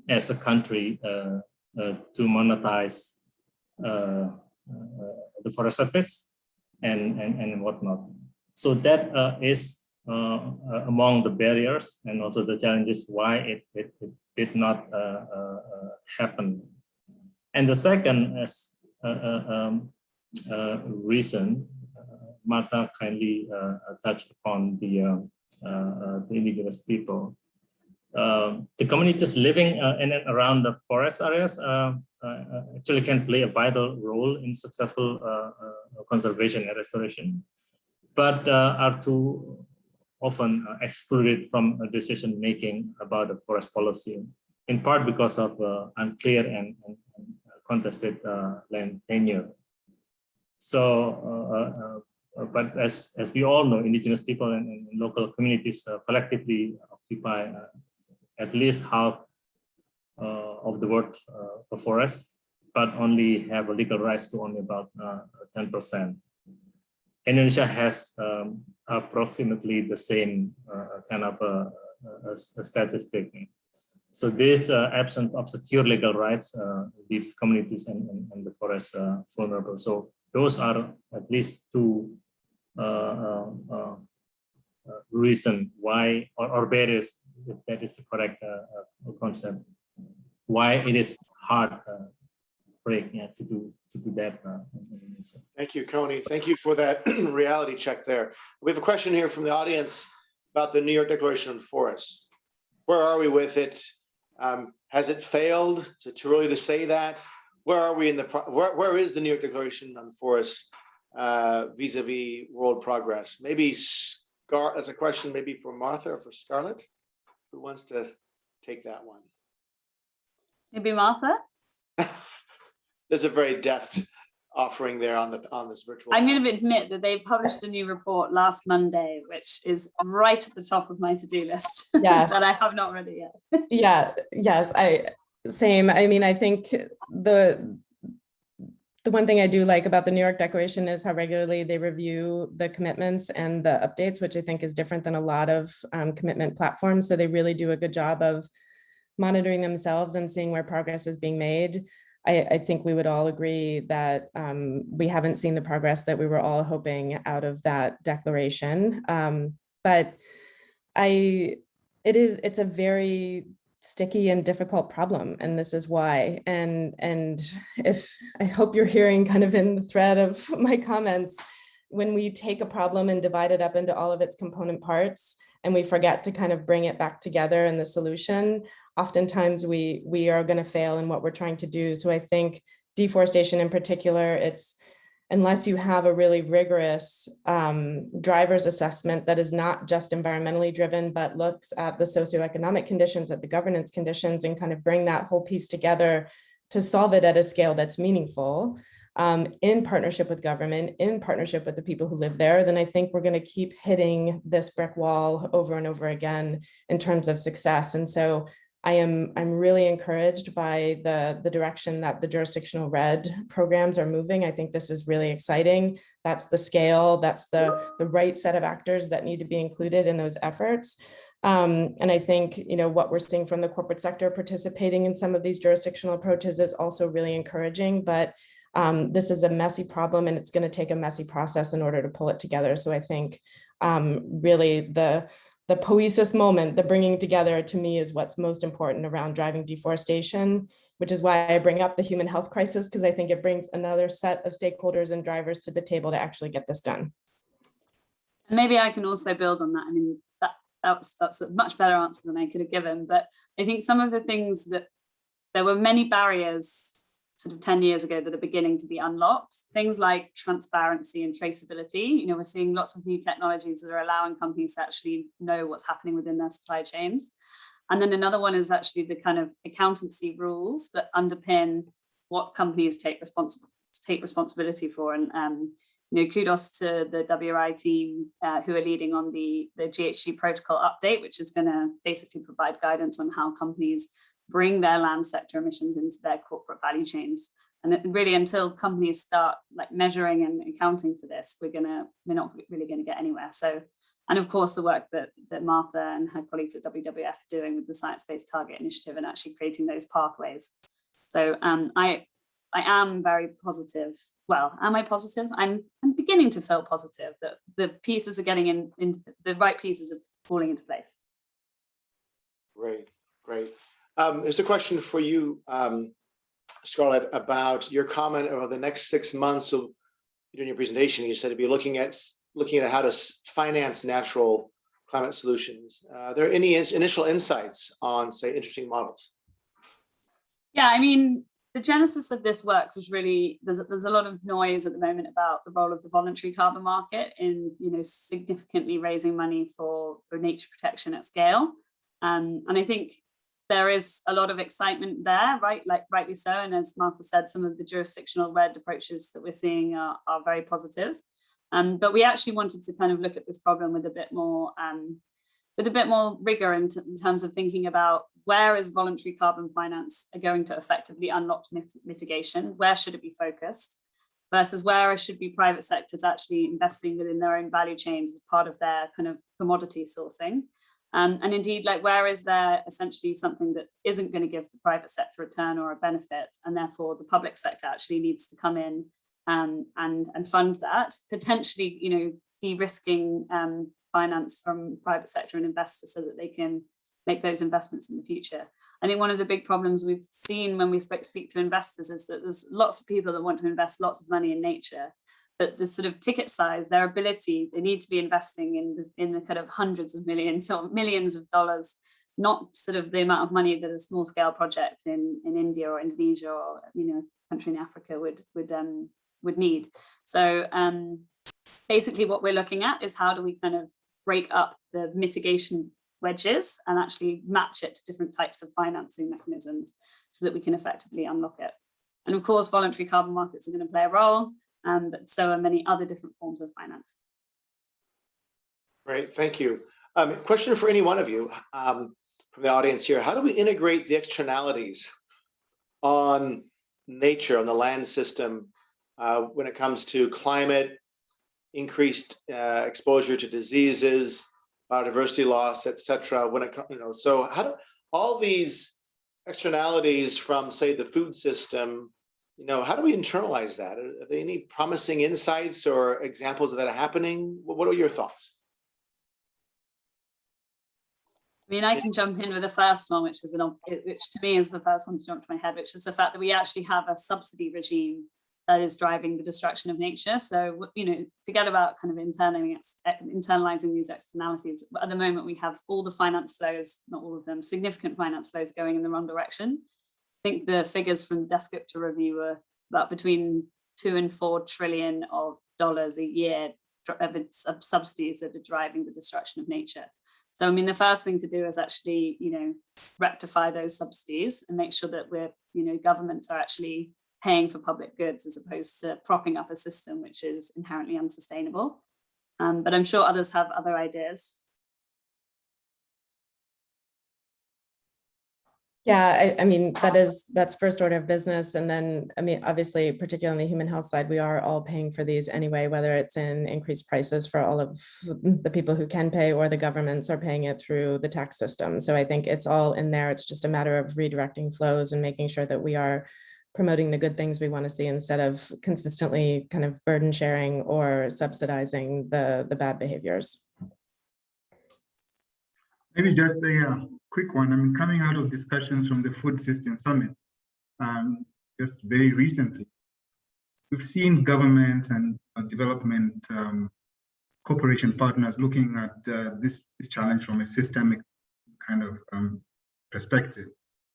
as a country, to monetize the forest surface and whatnot. So that is among the barriers and also the challenges why it did not happen. And the second reason, Martha kindly touched upon the indigenous people. The communities living in and around the forest areas actually can play a vital role in successful conservation and restoration, but are too often excluded from decision making about the forest policy, in part because of unclear and contested land tenure. So, but as we all know, indigenous people and local communities collectively occupy at least half of the world of forest, but only have a legal rights to only about 10%. Indonesia has approximately the same kind of a statistic. So this absence of secure legal rights leaves communities and the forest vulnerable. So those are at least two reason why, or barriers, if that is the correct concept, why it is hard to do that. Thank you, Coney. Thank you for that reality check there. We have a question here from the audience about the New York Declaration on Forests. Where are we with it? Has it failed? Is it too early to say that? Where are we in the where is the New York Declaration on Forests vis-a-vis world progress? Maybe as a question, maybe for Martha or for Scarlett, who wants to take that one? Maybe Martha. There's a very deft offering there on this virtual. I'm going to admit that they published a new report last Monday, which is right at the top of my to-do list. Yes. That I have not read it yet. Yeah. Yes. Same. I mean, I think the one thing I do like about the New York Declaration is how regularly they review the commitments and the updates, which I think is different than a lot of commitment platforms. So they really do a good job of monitoring themselves and seeing where progress is being made. I think we would all agree that we haven't seen the progress that we were all hoping out of that declaration. But it's a very sticky and difficult problem, and this is why. And if I hope you're hearing kind of in the thread of my comments, when we take a problem and divide it up into all of its component parts, and we forget to kind of bring it back together in the solution, oftentimes we are going to fail in what we're trying to do. So I think deforestation in particular, it's unless you have a really rigorous driver's assessment that is not just environmentally driven, but looks at the socioeconomic conditions, at the governance conditions, and kind of bring that whole piece together to solve it at a scale that's meaningful, in partnership with government, in partnership with the people who live there, then I think we're going to keep hitting this brick wall over and over again in terms of success. And so I'm really encouraged by the direction that the jurisdictional RED programs are moving. I think this is really exciting. That's the scale, that's the right set of actors that need to be included in those efforts. And I think, what we're seeing from the corporate sector participating in some of these jurisdictional approaches is also really encouraging, but this is a messy problem and it's going to take a messy process in order to pull it together. So I think really the poesis moment, the bringing together, to me is what's most important around driving deforestation, which is why I bring up the human health crisis, because I think it brings another set of stakeholders and drivers to the table to actually get this done. Maybe I can also build on that. I mean, that's a much better answer than I could have given, but I think some of the things that there were many barriers sort of 10 years ago that are beginning to be unlocked. Things like transparency and traceability. We're seeing lots of new technologies that are allowing companies to actually know what's happening within their supply chains. And then another one is actually the kind of accountancy rules that underpin what companies take responsibility for. And kudos to the WRI team who are leading on the GHG protocol update, which is going to basically provide guidance on how companies bring their land sector emissions into their corporate value chains. And really, until companies start measuring and accounting for this, we're not really going to get anywhere. So, and of course, the work that Martha and her colleagues at WWF are doing with the Science-Based Target Initiative and actually creating those pathways. So I am very positive. Well, am I positive? I'm beginning to feel positive that the pieces are getting into the right pieces are falling into place. Great. There's a question for you, Scarlett, about your comment over the next 6 months of doing your presentation. You said to be looking at how to finance natural climate solutions. Are there any initial insights on, say, interesting models? Yeah, I mean, the genesis of this work was really, there's a lot of noise at the moment about the role of the voluntary carbon market in significantly raising money for nature protection at scale. And I think there is a lot of excitement there, right? Rightly so. And as Martha said, some of the jurisdictional RED approaches that we're seeing are very positive. But we actually wanted to kind of look at this problem with a bit more rigor in terms of thinking about where is voluntary carbon finance going to effectively unlock mitigation? Where should it be focused? Versus where should be private sectors actually investing within their own value chains as part of their kind of commodity sourcing? And indeed, like, where is there essentially something that isn't going to give the private sector return or a benefit, and therefore the public sector actually needs to come in and fund that, potentially, you know, de-risking finance from private sector and investors so that they can make those investments in the future. I think one of the big problems we've seen when we speak to investors is that there's lots of people that want to invest lots of money in nature, but the sort of ticket size, their ability, they need to be investing in the kind of hundreds of millions or millions of dollars, not sort of the amount of money that a small scale project in India or Indonesia or, you know, country in Africa would need. So basically what we're looking at is how do we kind of break up the mitigation wedges and actually match it to different types of financing mechanisms so that we can effectively unlock it. And of course, voluntary carbon markets are going to play a role, but so are many other different forms of finance. Great, thank you. Question for any one of you from the audience here. How do we integrate the externalities on nature, on the land system, when it comes to climate, increased exposure to diseases, biodiversity loss, etc.? When it, you know, so how do all these externalities from, say, the food system, you know, how do we internalize that? Are there any promising insights or examples of that happening? What are your thoughts? I mean, I can jump in with the first one, which to me is the first one to jump to my head, which is the fact that we actually have a subsidy regime that is driving the destruction of nature. So, you know, forget about kind of internalizing these externalities. At the moment, we have all the finance flows, not all of them, significant finance flows going in the wrong direction. I think the figures from the Descriptor review were about between $2 and $4 trillion a year of subsidies that are driving the destruction of nature. So, I mean, the first thing to do is actually, you know, rectify those subsidies and make sure that we're, you know, governments are actually paying for public goods as opposed to propping up a system which is inherently unsustainable. But I'm sure others have other ideas. Yeah, I mean, that's first order of business. And then, I mean, obviously, particularly on the human health side, we are all paying for these anyway, whether it's in increased prices for all of the people who can pay, or the governments are paying it through the tax system. So I think it's all in there. It's just a matter of redirecting flows and making sure that we are promoting the good things we want to see instead of consistently kind of burden sharing or subsidizing the bad behaviors. Maybe just a quick one. I mean, coming out of discussions from the Food System Summit, just very recently, we've seen governments and development cooperation partners looking at this challenge from a systemic kind of perspective.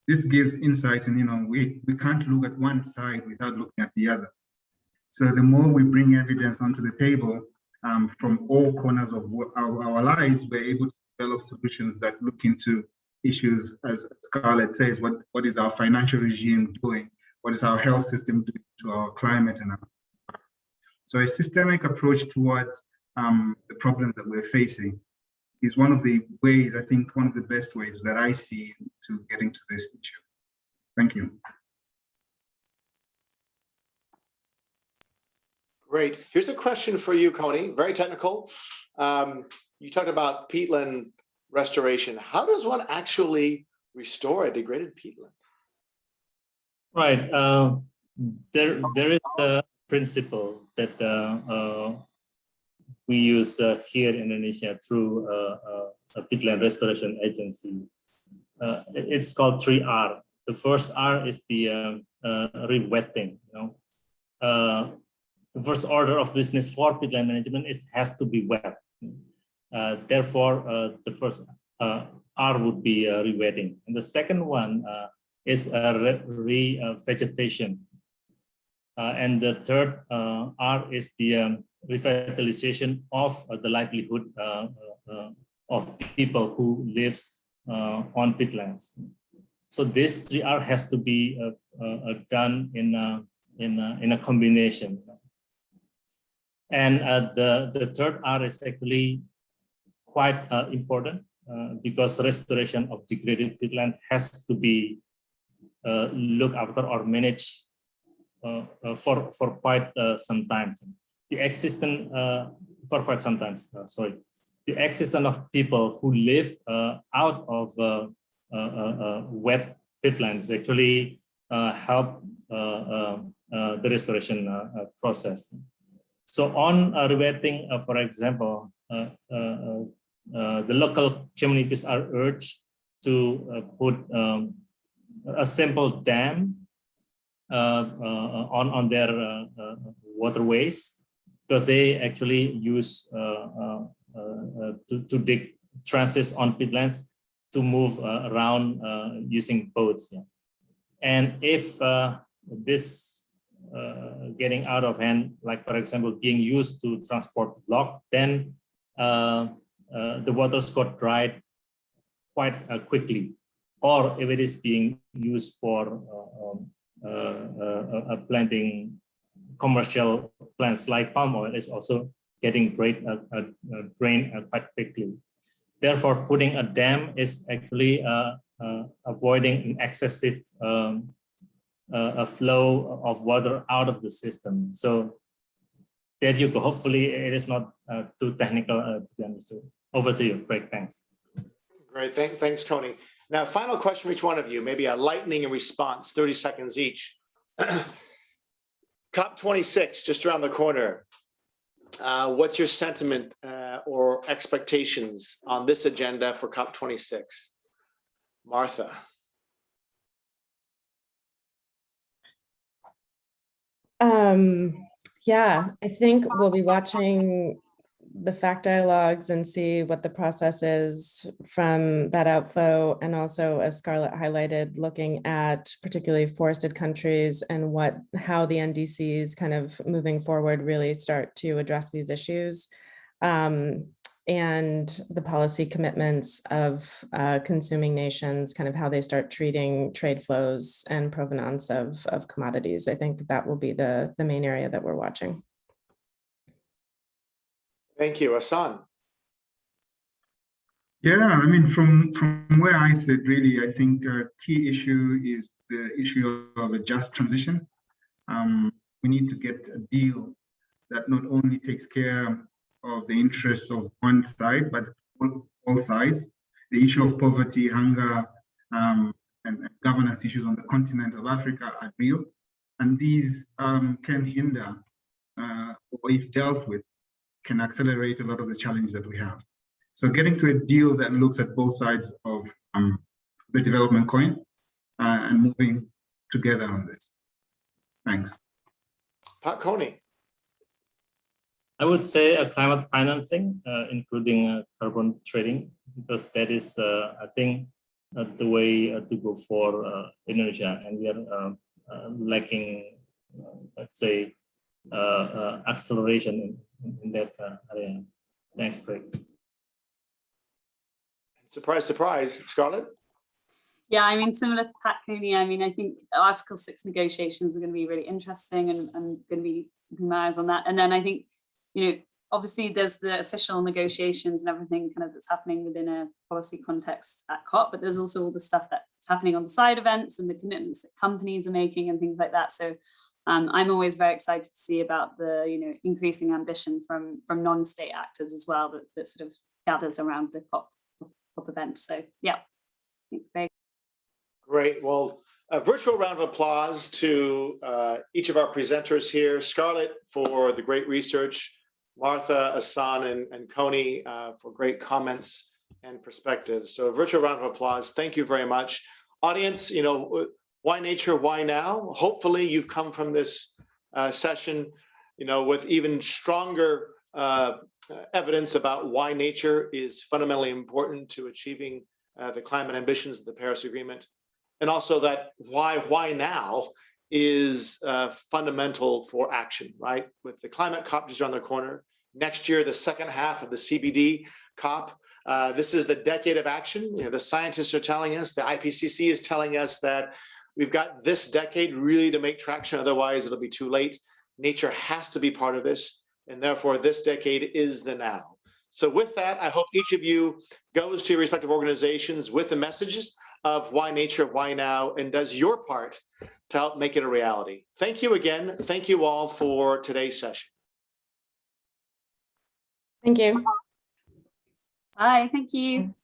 This gives insights, and, you know, we can't look at one side without looking at the other. So the more we bring evidence onto the table from all corners of our lives, we're able to develop solutions that look into issues, as Scarlett says, what is our financial regime doing? What is our health system doing to our climate? And so a systemic approach towards the problem that we're facing is one of the ways, I think, one of the best ways that I see to getting to this issue. Thank you. Great. Here's a question for you, Connie, very technical. You talked about peatland restoration. How does one actually restore a degraded peatland? Right. There is a principle that we use here in Indonesia through a peatland restoration agency. It's called 3R. The first R is the re-wetting. You know, the first order of business for peatland management has to be wet. Therefore, the first R would be re-wetting, and the second one is re-vegetation, and the third R is the revitalization of the livelihood of people who lives on peatlands. So this 3R has to be done in a combination. And the third R is actually quite important because restoration of degraded peatland has to be looked after or managed for quite some time. The existing for quite some time. Sorry, the existence of people who live out of wet peatlands actually help the restoration process. So on rewetting, for example, the local communities are urged to put a simple dam on their waterways, because they actually use to dig trenches on peatlands to move around using boats. Yeah. And if this getting out of hand, like for example, being used to transport block, then the waters got dried quite quickly. Or if it is being used for planting commercial plants like palm oil, is also getting drained quite quickly. Therefore, putting a dam is actually avoiding an excessive a flow of water out of the system. So there you go. Hopefully, it is not too technical to be understood. Over to you, Craig. Thanks. Great. Thanks, Coney. Now, final question for each one of you, maybe a lightning response, 30 seconds each. COP26, just around the corner. What's your sentiment or expectations on this agenda for COP26? Martha. Yeah, I think we'll be watching the fact dialogues and see what the process is from that outflow. And also, as Scarlett highlighted, looking at particularly forested countries and how the NDCs kind of moving forward really start to address these issues. And the policy commitments of consuming nations, kind of how they start treating trade flows and provenance of commodities. I think that will be the main area that we're watching. Thank you. Hassan. Yeah, I mean, from where I sit, really, I think a key issue is the issue of a just transition. We need to get a deal that not only takes care of the interests of one side, but all sides. The issue of poverty, hunger, and governance issues on the continent of Africa are real, and these can hinder, or if dealt with, can accelerate a lot of the challenges that we have. So getting to a deal that looks at both sides of the development coin and moving together on this. Thanks. Pat Coney. I would say climate financing, including carbon trading, because that is, I think, the way to go for Indonesia, and we are lacking, let's say, acceleration in that area. Thanks, Craig. Surprise, surprise, Scarlett. Yeah, I mean, similar to Pat Cooney, I mean, I think Article 6 negotiations are going to be really interesting and going to be keeping my eyes on that. And then I think, you know, obviously there's the official negotiations and everything kind of that's happening within a policy context at COP, but there's also all the stuff that's happening on the side events and the commitments that companies are making and things like that. So I'm always very excited to see about the, you know, increasing ambition from non-state actors as well that sort of gathers around the COP event. So yeah, thanks, Craig. Great. Well, a virtual round of applause to each of our presenters here. Scarlett for the great research, Martha, Hassan, and Coney for great comments and perspectives. So a virtual round of applause. Thank you very much. Audience, you know, why nature, why now? Hopefully you've come from this session, you know, with even stronger evidence about why nature is fundamentally important to achieving the climate ambitions of the Paris Agreement. And also that why now is fundamental for action, right? With the climate COP just around the corner. Next year, the second half of the CBD COP. This is the decade of action. You know, the scientists are telling us, the IPCC is telling us that we've got this decade really to make traction, otherwise it'll be too late. Nature has to be part of this, and therefore this decade is the now. So with that, I hope each of you goes to your respective organizations with the messages of why nature, why now, and does your part to help make it a reality. Thank you again. Thank you all for today's session. Thank you. Bye. Thank you.